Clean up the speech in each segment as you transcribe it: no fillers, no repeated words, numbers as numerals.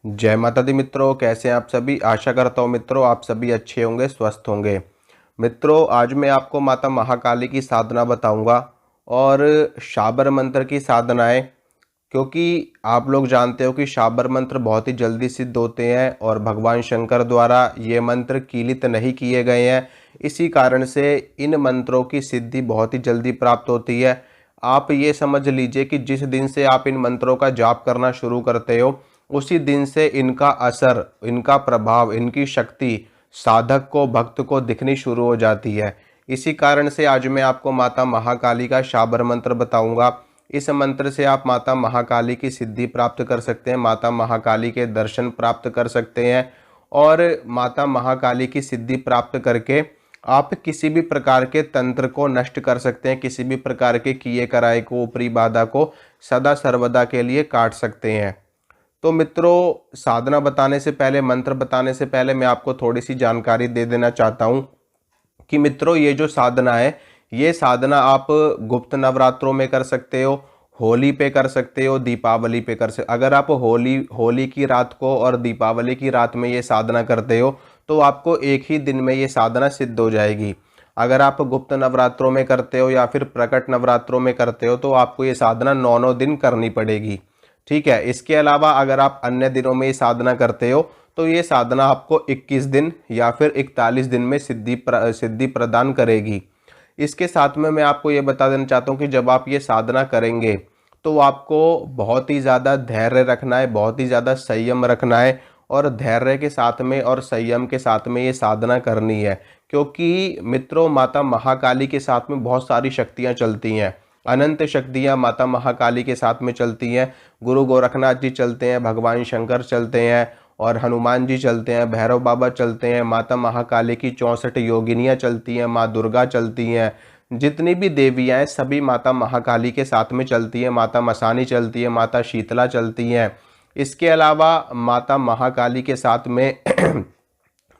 जय माता दी मित्रों, कैसे हैं आप सभी। आशा करता हूँ मित्रों आप सभी अच्छे होंगे, स्वस्थ होंगे। मित्रों, आज मैं आपको माता महाकाली की साधना बताऊंगा और शाबर मंत्र की साधनाएं, क्योंकि आप लोग जानते हो कि शाबर मंत्र बहुत ही जल्दी सिद्ध होते हैं और भगवान शंकर द्वारा ये मंत्र कीलित नहीं किए गए हैं। इसी कारण से इन मंत्रों की सिद्धि बहुत ही जल्दी प्राप्त होती है। आप ये समझ लीजिए कि जिस दिन से आप इन मंत्रों का जाप करना शुरू करते हो उसी दिन से इनका असर, इनका प्रभाव, इनकी शक्ति साधक को, भक्त को दिखनी शुरू हो जाती है। इसी कारण से आज मैं आपको माता महाकाली का शाबर मंत्र बताऊंगा। इस मंत्र से आप माता महाकाली की सिद्धि प्राप्त कर सकते हैं, माता महाकाली के दर्शन प्राप्त कर सकते हैं और माता महाकाली की सिद्धि प्राप्त करके आप किसी भी प्रकार के तंत्र को नष्ट कर सकते हैं, किसी भी प्रकार के किए कराए को, ऊपरी बाधा को सदा सर्वदा के लिए काट सकते हैं। तो मित्रों, साधना बताने से पहले, मंत्र बताने से पहले मैं आपको थोड़ी सी जानकारी दे देना चाहता हूँ कि मित्रों ये जो साधना है, ये साधना आप गुप्त नवरात्रों में कर सकते हो, होली पे कर सकते हो, दीपावली पे कर सकते। अगर आप होली की रात को और दीपावली की रात में ये साधना करते हो तो आपको एक ही दिन में ये साधना सिद्ध हो जाएगी। अगर आप गुप्त नवरात्रों में करते हो या फिर प्रकट नवरात्रों में करते हो तो आपको ये साधना 9 दिन करनी पड़ेगी। ठीक है। इसके अलावा अगर आप अन्य दिनों में ये साधना करते हो तो ये साधना आपको 21 दिन या फिर 41 दिन में सिद्धि प्रदान करेगी। इसके साथ में मैं आपको ये बता देना चाहता हूँ कि जब आप ये साधना करेंगे तो आपको बहुत ही ज़्यादा धैर्य रखना है, बहुत ही ज़्यादा संयम रखना है और धैर्य के साथ में और संयम के साथ में ये साधना करनी है। क्योंकि मित्रों, माता महाकाली के साथ में बहुत सारी शक्तियाँ चलती हैं, अनंत शक्तियाँ माता महाकाली के साथ में चलती हैं। गुरु गोरखनाथ जी चलते हैं, भगवान शंकर चलते हैं और हनुमान जी चलते हैं, भैरव बाबा चलते हैं, माता महाकाली की 64 योगिनियाँ चलती हैं, माँ दुर्गा चलती हैं, जितनी भी देवियाँ हैं सभी माता महाकाली के साथ में चलती हैं। माता मसानी चलती है, माता शीतला चलती हैं। इसके अलावा माता महाकाली के साथ में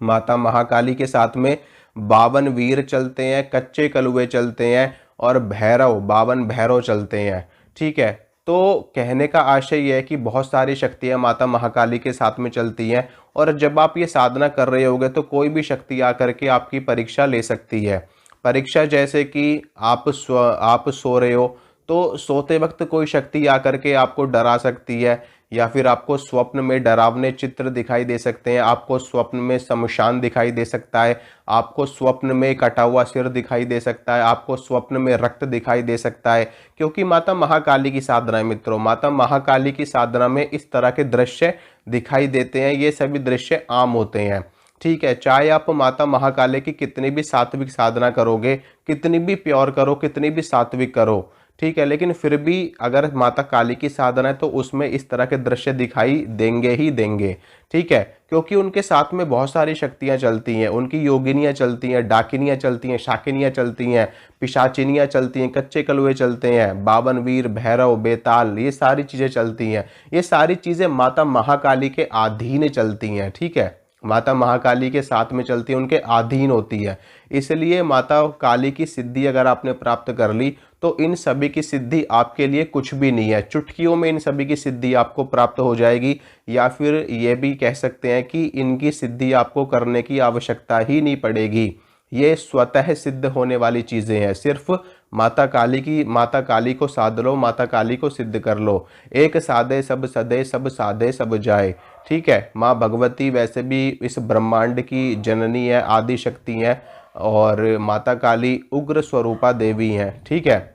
माता महाकाली के साथ में 52 वीर चलते हैं, कच्चे कलुए चलते हैं और भैरव, 52 भैरव चलते हैं। ठीक है। तो कहने का आशय यह है कि बहुत सारी शक्तियाँ माता महाकाली के साथ में चलती हैं और जब आप ये साधना कर रहे होगे तो कोई भी शक्ति आकर के आपकी परीक्षा ले सकती है। परीक्षा जैसे कि आप सो रहे हो तो सोते वक्त कोई शक्ति आकर के आपको डरा सकती है या फिर आपको स्वप्न में डरावने चित्र दिखाई दे सकते हैं, आपको स्वप्न में शमशान दिखाई दे सकता है, आपको स्वप्न में कटा हुआ सिर दिखाई दे सकता है, आपको स्वप्न में रक्त दिखाई दे सकता है। क्योंकि माता महाकाली की साधना है मित्रों, माता महाकाली की साधना में इस तरह के दृश्य दिखाई देते हैं। ये सभी दृश्य आम होते हैं। ठीक है। चाहे आप माता महाकाली की कितनी भी सात्विक साधना करोगे, कितनी भी प्योर करो, कितनी भी सात्विक करो, ठीक है, लेकिन फिर भी अगर माता काली की साधना है तो उसमें इस तरह के दृश्य दिखाई देंगे ही देंगे। ठीक है। क्योंकि उनके साथ में बहुत सारी शक्तियां चलती हैं, उनकी योगिनियां चलती हैं, डाकिनियां चलती हैं, शाकिनियां चलती हैं, पिशाचिनियां चलती हैं, कच्चे कलुए चलते हैं, 52 वीर, भैरव, बेताल, ये सारी चीजें चलती हैं। ये सारी चीजें माता महाकाली के अधीन चलती हैं। ठीक है। माता महाकाली के साथ में चलती है, उनके अधीन होती है। इसलिए माता काली की सिद्धि अगर आपने प्राप्त कर ली तो इन सभी की सिद्धि आपके लिए कुछ भी नहीं है, चुटकियों में इन सभी की सिद्धि आपको प्राप्त हो जाएगी। या फिर ये भी कह सकते हैं कि इनकी सिद्धि आपको करने की आवश्यकता ही नहीं पड़ेगी। ये स्वतः सिद्ध होने वाली चीज़ें हैं। सिर्फ माता काली को साध लो, माता काली को सिद्ध कर लो। एक साधे सब सदे, सब साधे सब जाए। ठीक है। माँ भगवती वैसे भी इस ब्रह्मांड की जननी है, आदि शक्ति है और माता काली उग्र स्वरूपा देवी हैं। ठीक है।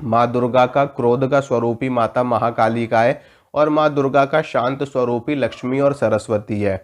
माँ दुर्गा का क्रोध का स्वरूप ही माता महाकाली का है और माँ दुर्गा का शांत स्वरूप ही लक्ष्मी और सरस्वती है।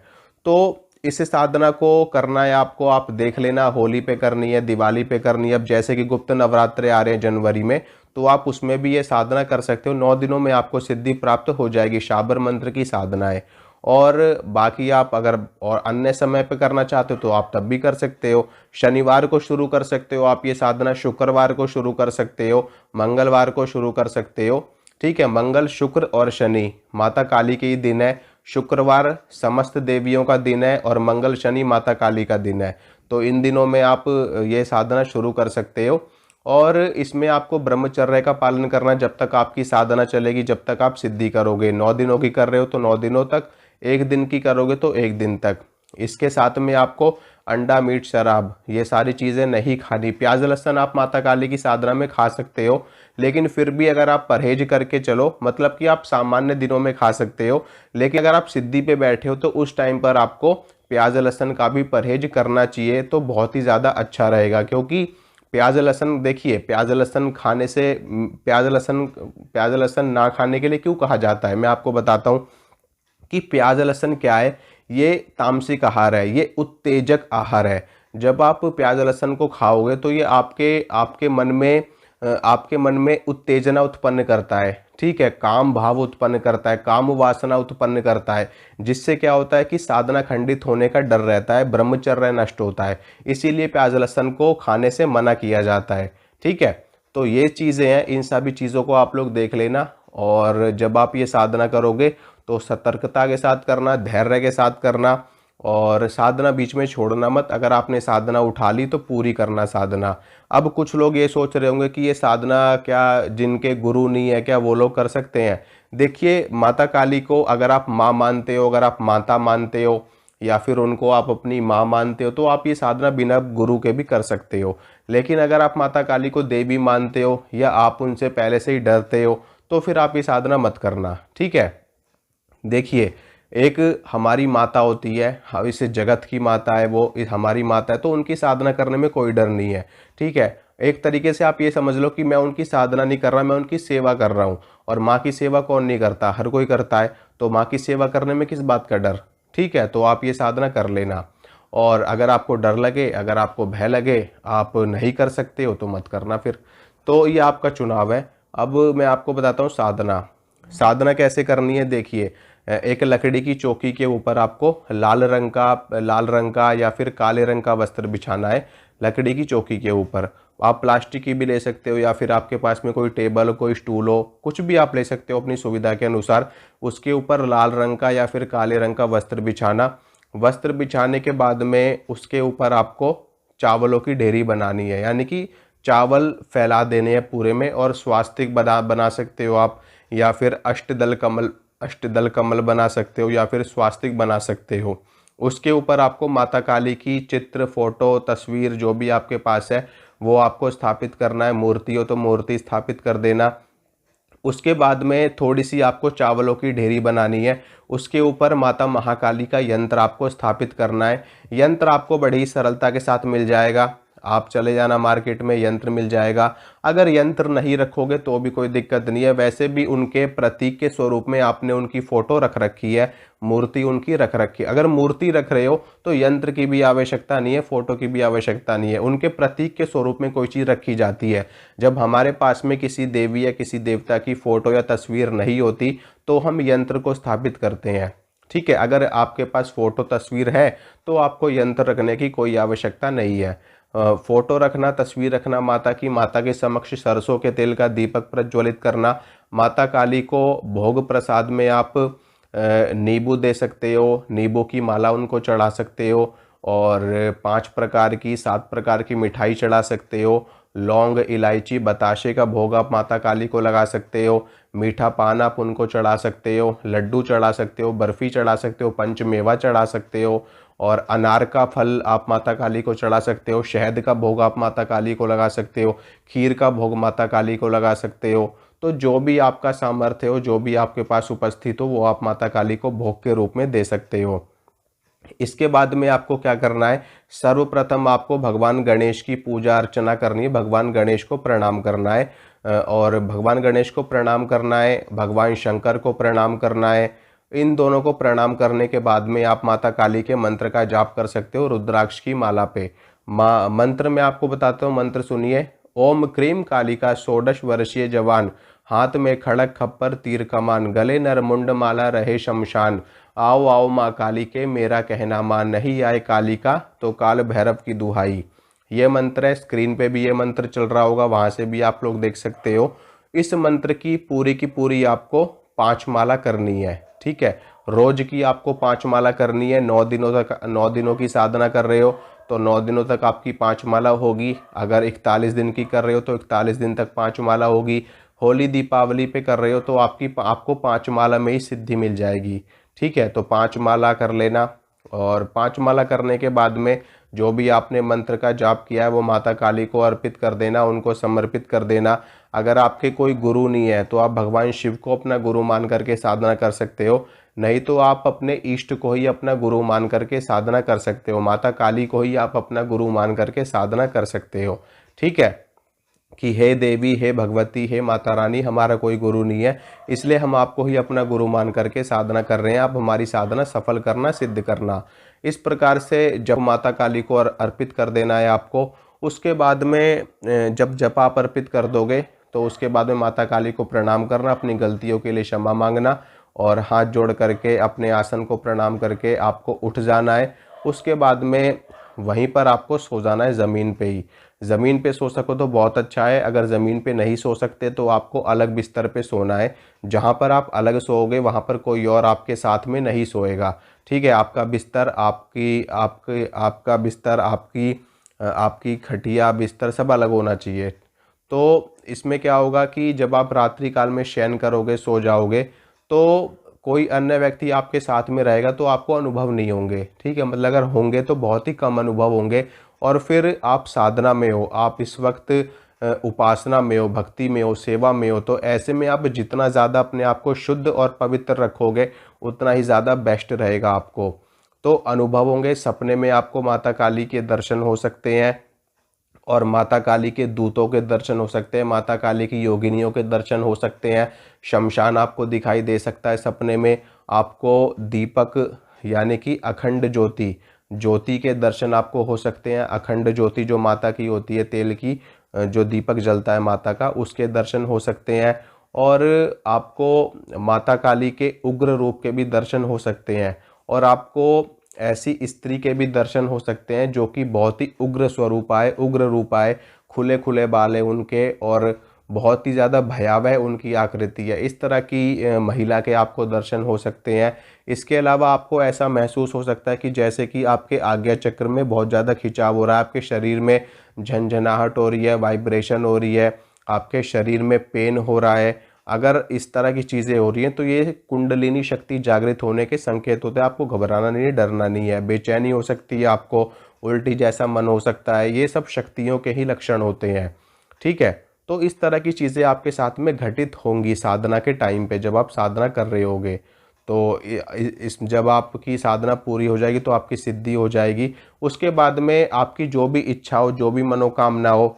तो इस साधना को करना है आपको, आप देख लेना, होली पे करनी है, दिवाली पे करनी है। अब जैसे कि गुप्त नवरात्रे आ रहे हैं जनवरी में, तो आप उसमें भी ये साधना कर सकते हो। 9 दिनों में आपको सिद्धि प्राप्त हो जाएगी। शाबर मंत्र की साधना है। और बाकी आप अगर और अन्य समय पे करना चाहते हो तो आप तब भी कर सकते हो। शनिवार को शुरू कर सकते हो आप ये साधना, शुक्रवार को शुरू कर सकते हो, मंगलवार को शुरू कर सकते हो। ठीक है। मंगल, शुक्र और शनि माता काली के ही दिन है। शुक्रवार समस्त देवियों का दिन है और मंगल शनि माता काली का दिन है। तो इन दिनों में आप ये साधना शुरू कर सकते हो और इसमें आपको ब्रह्मचर्य का पालन करना जब तक आपकी साधना चलेगी, जब तक आप सिद्धि करोगे। 9 दिनों की कर रहे हो तो 9 दिनों तक, एक दिन की करोगे तो एक दिन तक। इसके साथ में आपको अंडा, मीट, शराब, ये सारी चीज़ें नहीं खानी। प्याज लहसुन आप माता काली की साधना में खा सकते हो, लेकिन फिर भी अगर आप परहेज करके चलो, मतलब कि आप सामान्य दिनों में खा सकते हो, लेकिन अगर आप सिद्धि पे बैठे हो तो उस टाइम पर आपको प्याज लहसुन का भी परहेज करना चाहिए, तो बहुत ही ज़्यादा अच्छा रहेगा। क्योंकि प्याज लहसुन, देखिए प्याज लहसुन खाने से, प्याज लहसुन ना खाने के लिए क्यों कहा जाता है, मैं आपको बताता हूँ कि प्याज लहसुन क्या है। ये तामसिक आहार है, ये उत्तेजक आहार है। जब आप प्याज लहसुन को खाओगे तो ये आपके आपके मन में उत्तेजना उत्पन्न करता है, ठीक है, काम भाव उत्पन्न करता है, काम वासना उत्पन्न करता है, जिससे क्या होता है कि साधना खंडित होने का डर रहता है, ब्रह्मचर्य नष्ट होता है। इसीलिए प्याज लहसुन को खाने से मना किया जाता है, ठीक है। तो ये चीज़ें हैं, इन सभी चीज़ों को आप लोग देख लेना। और जब आप ये साधना करोगे तो सतर्कता के साथ करना, धैर्य के साथ करना, और साधना बीच में छोड़ना मत। अगर आपने साधना उठा ली तो पूरी करना साधना। अब कुछ लोग ये सोच रहे होंगे कि ये साधना क्या जिनके गुरु नहीं है क्या वो लोग कर सकते हैं। देखिए माता काली को अगर आप माँ मानते हो, अगर आप माता मानते हो, या फिर उनको आप अपनी माँ मानते हो, तो आप ये साधना बिना गुरु के भी कर सकते हो। लेकिन अगर आप माता काली को देवी मानते हो या आप उनसे पहले से ही डरते हो, तो फिर आप ये साधना मत करना, ठीक है। देखिए एक हमारी माता होती है, इस जगत की माता है, वो हमारी माता है, तो उनकी साधना करने में कोई डर नहीं है, ठीक है। एक तरीके से आप ये समझ लो कि मैं उनकी साधना नहीं कर रहा, मैं उनकी सेवा कर रहा हूँ। और माँ की सेवा कौन नहीं करता, हर कोई करता है। तो माँ की सेवा करने में किस बात का डर, ठीक है। तो आप ये साधना कर लेना। और अगर आपको डर लगे, अगर आपको भय लगे, आप नहीं कर सकते हो तो मत करना फिर। तो ये आपका चुनाव है। अब मैं आपको बताता हूँ साधना। साधना कैसे करनी है, देखिए एक लकड़ी की चौकी के ऊपर आपको लाल रंग का या फिर काले रंग का वस्त्र बिछाना है लकड़ी की चौकी के ऊपर। आप प्लास्टिक की भी ले सकते हो, या फिर आपके पास में कोई टेबल, कोई स्टूल हो, कुछ भी आप ले सकते हो अपनी सुविधा के अनुसार। उसके ऊपर लाल रंग का या फिर काले रंग का वस्त्र बिछाना। वस्त्र बिछाने के बाद में उसके ऊपर आपको चावलों की ढेरी बनानी है, यानी कि चावल फैला देने हैं पूरे में। और स्वास्तिक बना सकते हो आप, या फिर अष्टदल कमल बना सकते हो, या फिर स्वास्तिक बना सकते हो। उसके ऊपर आपको माता काली की चित्र, फोटो, तस्वीर जो भी आपके पास है वो आपको स्थापित करना है। मूर्ति हो तो मूर्ति स्थापित कर देना। उसके बाद में थोड़ी सी आपको चावलों की ढेरी बनानी है। उसके ऊपर माता महाकाली का यंत्र आपको स्थापित करना है। यंत्र आपको बड़ी ही सरलता के साथ मिल जाएगा, आप चले जाना मार्केट में, यंत्र मिल जाएगा। अगर यंत्र नहीं रखोगे तो भी कोई दिक्कत नहीं है। वैसे भी उनके प्रतीक के स्वरूप में आपने उनकी फोटो रख रखी है, मूर्ति उनकी रख रखी है। अगर मूर्ति रख रहे हो तो यंत्र की भी आवश्यकता नहीं है, फोटो की भी आवश्यकता नहीं है। उनके प्रतीक के स्वरूप में कोई चीज़ रखी जाती है। जब हमारे पास में किसी देवी या किसी देवता की फोटो या तस्वीर नहीं होती तो हम यंत्र को स्थापित करते हैं, ठीक है। अगर आपके पास फोटो तस्वीर है तो आपको यंत्र रखने की कोई आवश्यकता नहीं है। फोटो रखना, तस्वीर रखना माता की, माता के समक्ष सरसों के तेल का दीपक प्रज्वलित करना। माता काली को भोग प्रसाद में आप नींबू दे सकते हो, नींबू की माला उनको चढ़ा सकते हो, और 5 प्रकार की 7 प्रकार की मिठाई चढ़ा सकते हो। लौंग, इलायची, बताशे का भोग आप माता काली को लगा सकते हो। मीठा पान आप उनको चढ़ा सकते हो, लड्डू चढ़ा सकते हो, बर्फ़ी चढ़ा सकते हो, पंचमेवा चढ़ा सकते हो, और अनार का फल आप माता काली को चढ़ा सकते हो। शहद का भोग आप माता काली को लगा सकते हो। खीर का भोग माता काली को लगा सकते हो। तो जो भी आपका सामर्थ्य हो, जो भी आपके पास उपस्थित हो, वो आप माता काली को भोग के रूप में दे सकते हो। इसके बाद में आपको क्या करना है, सर्वप्रथम आपको भगवान गणेश की पूजा अर्चना करनी है, भगवान गणेश को प्रणाम करना है। और भगवान गणेश को प्रणाम करना है, भगवान शंकर को प्रणाम करना है। इन दोनों को प्रणाम करने के बाद में आप माता काली के मंत्र का जाप कर सकते हो रुद्राक्ष की माला पे। मंत्र मैं आपको बताता हूँ, मंत्र सुनिए। ओम क्रीम कालिका 16 वर्षीय जवान, हाथ में खड़क खप्पर तीर कमान, गले नर मुंड माला रहे शमशान। आओ आओ माँ काली के मेरा कहना मान, नहीं आए कालिका तो काल भैरव की दुहाई। ये मंत्र है, स्क्रीन पे भी ये मंत्र चल रहा होगा, वहाँ से भी आप लोग देख सकते हो। इस मंत्र की पूरी आपको 5 माला करनी है, ठीक है। रोज की आपको 5 माला करनी है। 9 दिनों तक, 9 दिनों की साधना कर रहे हो तो 9 दिनों तक आपकी 5 माला होगी। अगर 41 दिन की कर रहे हो तो 41 दिन तक 5 माला होगी। होली दीपावली पे कर रहे हो तो आपको 5 माला में ही सिद्धि मिल जाएगी, ठीक है, तो 5 माला कर लेना। और 5 माला करने के बाद में जो भी आपने मंत्र का जाप किया है वो माता काली को अर्पित कर देना, उनको समर्पित कर देना। अगर आपके कोई गुरु नहीं है तो आप भगवान शिव को अपना गुरु मान करके साधना कर सकते हो, नहीं तो आप अपने इष्ट को ही अपना गुरु मान करके साधना कर सकते हो, माता काली को ही आप अपना गुरु मान करके साधना कर सकते हो। ठीक है, कि हे देवी, हे भगवती, हे माता रानी, हमारा कोई गुरु नहीं है, इसलिए हम आपको ही अपना गुरु मान करके साधना कर रहे हैं, आप हमारी साधना सफल करना, सिद्ध करना। इस प्रकार से जब माता काली को अर्पित कर देना है आपको। उसके बाद में जब जप आप अर्पित कर दोगे तो उसके बाद में माता काली को प्रणाम करना, अपनी गलतियों के लिए क्षमा मांगना और हाथ जोड़ करके अपने आसन को प्रणाम करके आपको उठ जाना है। उसके बाद में वहीं पर आपको सो जाना है, ज़मीन पे ही। ज़मीन पे सो सको तो बहुत अच्छा है, अगर ज़मीन पे नहीं सो सकते तो आपको अलग बिस्तर पे सोना है। जहाँ पर आप अलग सोओगे वहाँ पर कोई और आपके साथ में नहीं सोएगा। ठीक है, आपका बिस्तर, आपका बिस्तर, आपकी खटिया, बिस्तर सब अलग होना चाहिए। तो इसमें क्या होगा कि जब आप रात्रि काल में शयन करोगे, सो जाओगे, तो कोई अन्य व्यक्ति आपके साथ में रहेगा तो आपको अनुभव नहीं होंगे। ठीक है, मतलब अगर होंगे तो बहुत ही कम अनुभव होंगे। और फिर आप साधना में हो, आप इस वक्त उपासना में हो, भक्ति में हो, सेवा में हो, तो ऐसे में आप जितना ज़्यादा अपने आप को शुद्ध और पवित्र रखोगे उतना ही ज़्यादा बेस्ट रहेगा आपको। तो अनुभव होंगे, सपने में आपको माता काली के दर्शन हो सकते हैं और माता काली के दूतों के दर्शन हो सकते हैं, माता काली की योगिनियों के दर्शन हो सकते हैं। शमशान आपको दिखाई दे सकता है सपने में। आपको दीपक यानी कि अखंड ज्योति के दर्शन आपको हो सकते हैं। अखंड ज्योति जो माता की होती है, तेल की जो दीपक जलता है माता का, उसके दर्शन हो सकते हैं। और आपको माता काली के उग्र रूप के भी दर्शन हो सकते हैं। और आपको ऐसी स्त्री के भी दर्शन हो सकते हैं जो कि बहुत ही उग्र रूप आए, खुले खुले बाल है उनके और बहुत ही ज़्यादा भयावह उनकी आकृति है। इस तरह की महिला के आपको दर्शन हो सकते हैं। इसके अलावा आपको ऐसा महसूस हो सकता है कि जैसे कि आपके आज्ञा चक्र में बहुत ज़्यादा खिंचाव हो रहा है, आपके शरीर में झंझनाहट हो रही है, वाइब्रेशन हो रही है, आपके शरीर में पेन हो रहा है। अगर इस तरह की चीज़ें हो रही हैं तो ये कुंडलिनी शक्ति जागृत होने के संकेत होते हैं। आपको घबराना नहीं है, डरना नहीं है। बेचैनी हो सकती है, आपको उल्टी जैसा मन हो सकता है, ये सब शक्तियों के ही लक्षण होते हैं। ठीक है, तो इस तरह की चीज़ें आपके साथ में घटित होंगी साधना के टाइम पे, जब आप साधना कर रहे होगे। तो जब आपकी साधना पूरी हो जाएगी तो आपकी सिद्धि हो जाएगी। उसके बाद में आपकी जो भी इच्छा हो, जो भी मनोकामना हो,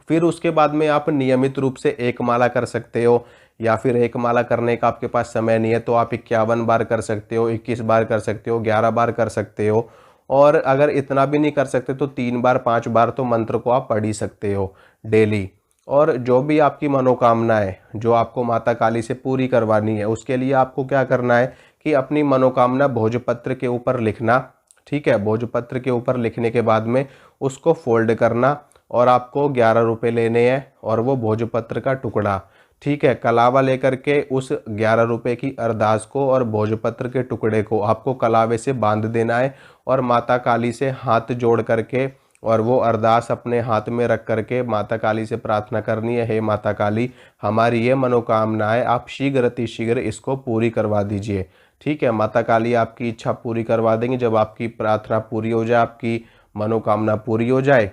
फिर उसके बाद में आप नियमित रूप से एक माला कर सकते हो। या फिर एक माला करने का आपके पास समय नहीं है तो आप 51 बार कर सकते हो, 21 बार कर सकते हो, 11 बार कर सकते हो। और अगर इतना भी नहीं कर सकते तो 3 बार 5 बार तो मंत्र को आप पढ़ ही सकते हो डेली। और जो भी आपकी मनोकामना है जो आपको माता काली से पूरी करवानी है, उसके लिए आपको क्या करना है कि अपनी मनोकामना भोजपत्र के ऊपर लिखना। ठीक है, भोजपत्र के ऊपर लिखने के बाद में उसको फोल्ड करना और आपको 11 रुपये लेने हैं और वो भोजपत्र का टुकड़ा, ठीक है, कलावा लेकर के उस 11 रुपये की अरदास को और भोजपत्र के टुकड़े को आपको कलावे से बांध देना है और माता काली से हाथ जोड़ करके और वो अरदास अपने हाथ में रख करके माता काली से प्रार्थना करनी है, हे माता काली, हमारी ये मनोकामना है, आप शीघ्र अतिशीघ्र इसको पूरी करवा दीजिए। ठीक है, माता काली आपकी इच्छा पूरी करवा देंगी। जब आपकी प्रार्थना पूरी हो जाए, आपकी मनोकामना पूरी हो जाए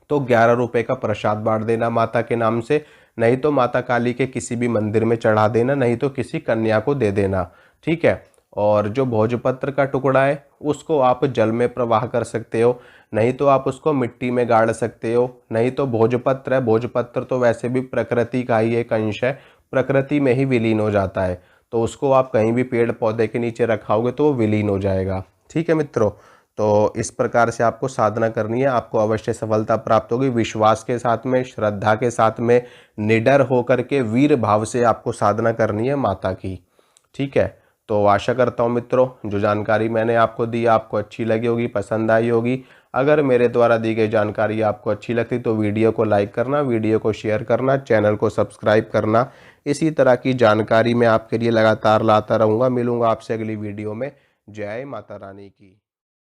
तो 11 रुपये का प्रसाद बांट देना माता के नाम से, नहीं तो माता काली के किसी भी मंदिर में चढ़ा देना, नहीं तो किसी कन्या को दे देना। ठीक है, और जो भोजपत्र का टुकड़ा है उसको आप जल में प्रवाह कर सकते हो, नहीं तो आप उसको मिट्टी में गाड़ सकते हो। नहीं तो भोजपत्र है, भोजपत्र तो वैसे भी प्रकृति का ही एक अंश है, प्रकृति में ही विलीन हो जाता है, तो उसको आप कहीं भी पेड़ पौधे के नीचे रखाओगे तो वो विलीन हो जाएगा। ठीक है मित्रों, तो इस प्रकार से आपको साधना करनी है, आपको अवश्य सफलता प्राप्त होगी। विश्वास के साथ में, श्रद्धा के साथ में, निडर होकर के वीर भाव से आपको साधना करनी है माता की। ठीक है, तो आशा करता हूँ मित्रों जो जानकारी मैंने आपको दी आपको अच्छी लगी होगी, पसंद आई होगी। अगर मेरे द्वारा दी गई जानकारी आपको अच्छी लगती तो वीडियो को लाइक करना, वीडियो को शेयर करना, चैनल को सब्सक्राइब करना। इसी तरह की जानकारी मैं आपके लिए लगातार लाता रहूँगा। मिलूँगा आपसे अगली वीडियो में। जय माता रानी की।